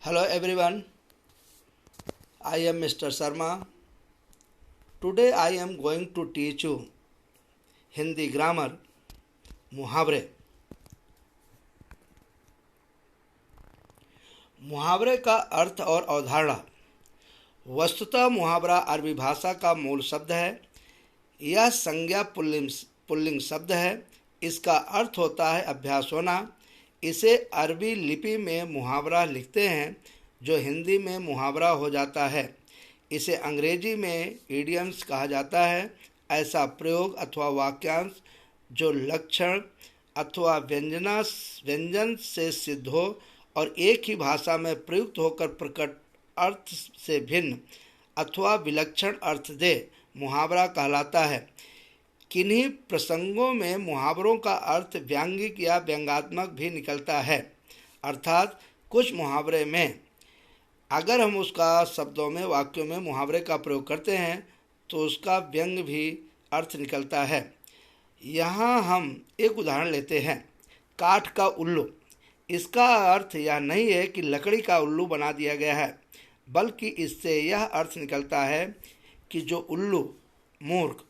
Hello everyone, I am Mr. Sharma. Today I am going to teach you Hindi grammar मुहावरे। मुहावरे का अर्थ और अवधारणा। वस्तुतः मुहावरा अरबी भाषा का मूल शब्द है। यह संज्ञा पुल्लिंग शब्द है। इसका अर्थ होता है अभ्यास होना। इसे अरबी लिपि में मुहावरा लिखते हैं जो हिंदी में मुहावरा हो जाता है। इसे अंग्रेजी में इडियम्स कहा जाता है। ऐसा प्रयोग अथवा वाक्यांश जो लक्षण अथवा व्यंजन से सिद्ध हो और एक ही भाषा में प्रयुक्त होकर प्रकट अर्थ से भिन्न अथवा विलक्षण अर्थ दे, मुहावरा कहलाता है। किन्हीं प्रसंगों में मुहावरों का अर्थ व्यंग्यिक या व्यंग्यात्मक भी निकलता है। अर्थात कुछ मुहावरे में अगर हम उसका शब्दों में वाक्यों में मुहावरे का प्रयोग करते हैं तो उसका व्यंग्य भी अर्थ निकलता है। यहाँ हम एक उदाहरण लेते हैं, काठ का उल्लू। इसका अर्थ यह नहीं है कि लकड़ी का उल्लू बना दिया गया है, बल्कि इससे यह अर्थ निकलता है कि जो उल्लू मूर्ख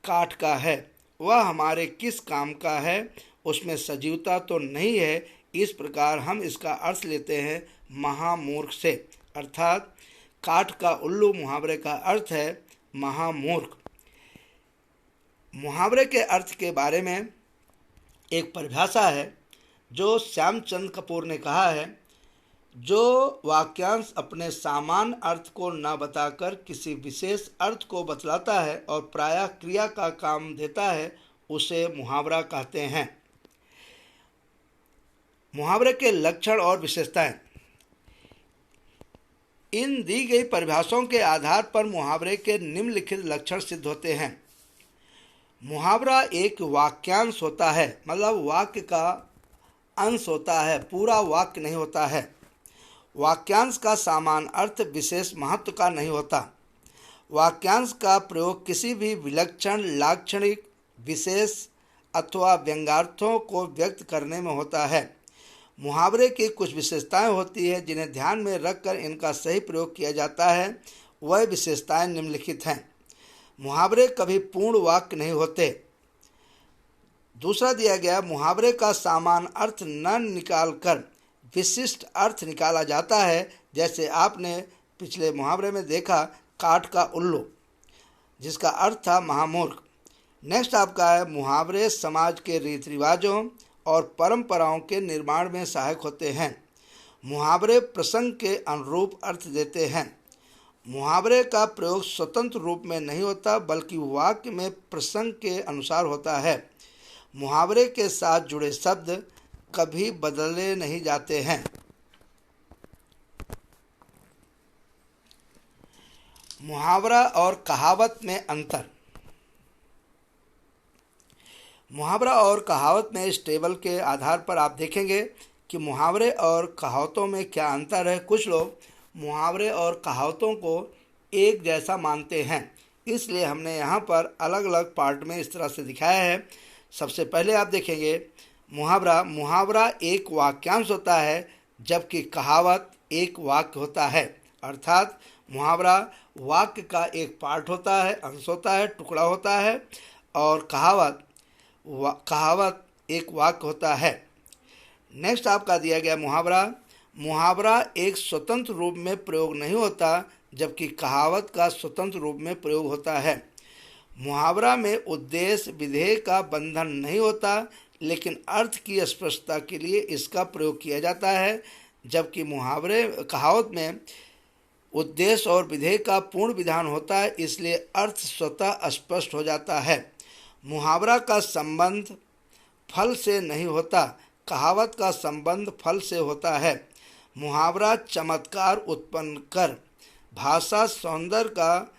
काठ का है वह हमारे किस काम का है, उसमें सजीवता तो नहीं है। इस प्रकार हम इसका अर्थ लेते हैं महामूर्ख से। अर्थात काठ का उल्लू मुहावरे का अर्थ है महामूर्ख। मुहावरे के अर्थ के बारे में एक परिभाषा है जो श्यामचंद कपूर ने कहा है, जो वाक्यांश अपने सामान्य अर्थ को न बताकर किसी विशेष अर्थ को बतलाता है और प्रायः क्रिया का काम देता है, उसे मुहावरा कहते हैं। मुहावरे के लक्षण और विशेषताएं। इन दी गई परिभाषाओं के आधार पर मुहावरे के निम्नलिखित लक्षण सिद्ध होते हैं। मुहावरा एक वाक्यांश होता है, मतलब वाक्य का अंश होता है, पूरा वाक्य नहीं होता है। वाक्यांश का सामान्य अर्थ विशेष महत्व का नहीं होता। वाक्यांश का प्रयोग किसी भी विलक्षण, लाक्षणिक, विशेष अथवा व्यंग्यार्थों को व्यक्त करने में होता है। मुहावरे की कुछ विशेषताएं होती हैं जिन्हें ध्यान में रखकर इनका सही प्रयोग किया जाता है। वह विशेषताएं निम्नलिखित हैं। मुहावरे कभी पूर्ण वाक्य नहीं होते। दूसरा दिया गया, मुहावरे का सामान्य अर्थ न निकालकर विशिष्ट अर्थ निकाला जाता है। जैसे आपने पिछले मुहावरे में देखा, काठ का उल्लू, जिसका अर्थ था महामूर्ख। नेक्स्ट आपका है, मुहावरे समाज के रीति रिवाजों और परंपराओं के निर्माण में सहायक होते हैं। मुहावरे प्रसंग के अनुरूप अर्थ देते हैं। मुहावरे का प्रयोग स्वतंत्र रूप में नहीं होता, बल्कि वाक्य में प्रसंग के अनुसार होता है। मुहावरे के साथ जुड़े शब्द कभी बदले नहीं जाते हैं। मुहावरा और कहावत में अंतर। मुहावरा और कहावत में इस टेबल के आधार पर आप देखेंगे कि मुहावरे और कहावतों में क्या अंतर है। कुछ लोग मुहावरे और कहावतों को एक जैसा मानते हैं, इसलिए हमने यहाँ पर अलग अलग पार्ट में इस तरह से दिखाया है। सबसे पहले आप देखेंगे मुहावरा एक वाक्यांश होता है, जबकि कहावत एक वाक्य होता है। अर्थात मुहावरा वाक्य का एक पार्ट होता है, अंश होता है, टुकड़ा होता है, और कहावत एक वाक्य होता है। नेक्स्ट आपका दिया गया मुहावरा एक स्वतंत्र रूप में प्रयोग नहीं होता, जबकि कहावत का स्वतंत्र रूप में प्रयोग होता है। मुहावरा में उद्देश्य विधेय का बंधन नहीं होता, लेकिन अर्थ की स्पष्टता के लिए इसका प्रयोग किया जाता है, जबकि कहावत में उद्देश्य और विधेय का पूर्ण विधान होता है, इसलिए अर्थ स्वतः स्पष्ट हो जाता है। मुहावरा का संबंध फल से नहीं होता, कहावत का संबंध फल से होता है। मुहावरा चमत्कार उत्पन्न कर भाषा सौंदर्य का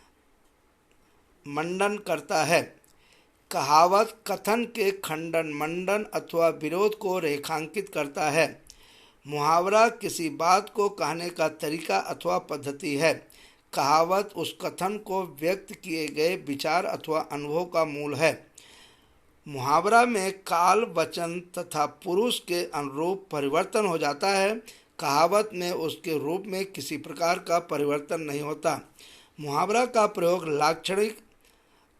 मंडन करता है। कहावत कथन के खंडन, मंडन अथवा विरोध को रेखांकित करता है। मुहावरा किसी बात को कहने का तरीका अथवा पद्धति है। कहावत उस कथन को व्यक्त किए गए विचार अथवा अनुभव का मूल है। मुहावरा में काल, वचन तथा पुरुष के अनुरूप परिवर्तन हो जाता है। कहावत में उसके रूप में किसी प्रकार का परिवर्तन नहीं होता। मुहावरा का प्रयोग लाक्षणिक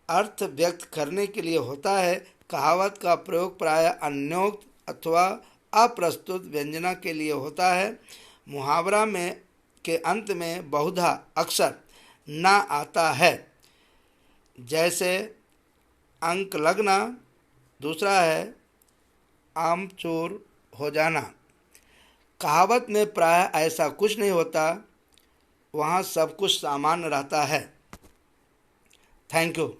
अर्थ व्यक्त करने के लिए होता है। कहावत का प्रयोग प्रायः अन्योक्त अथवा अप्रस्तुत व्यंजना के लिए होता है। मुहावरा में के अंत में बहुधा अक्सर ना आता है, जैसे अंक लगना। दूसरा है आमचूर हो जाना। कहावत में प्रायः ऐसा कुछ नहीं होता, वहाँ सब कुछ सामान्य रहता है। Thank you.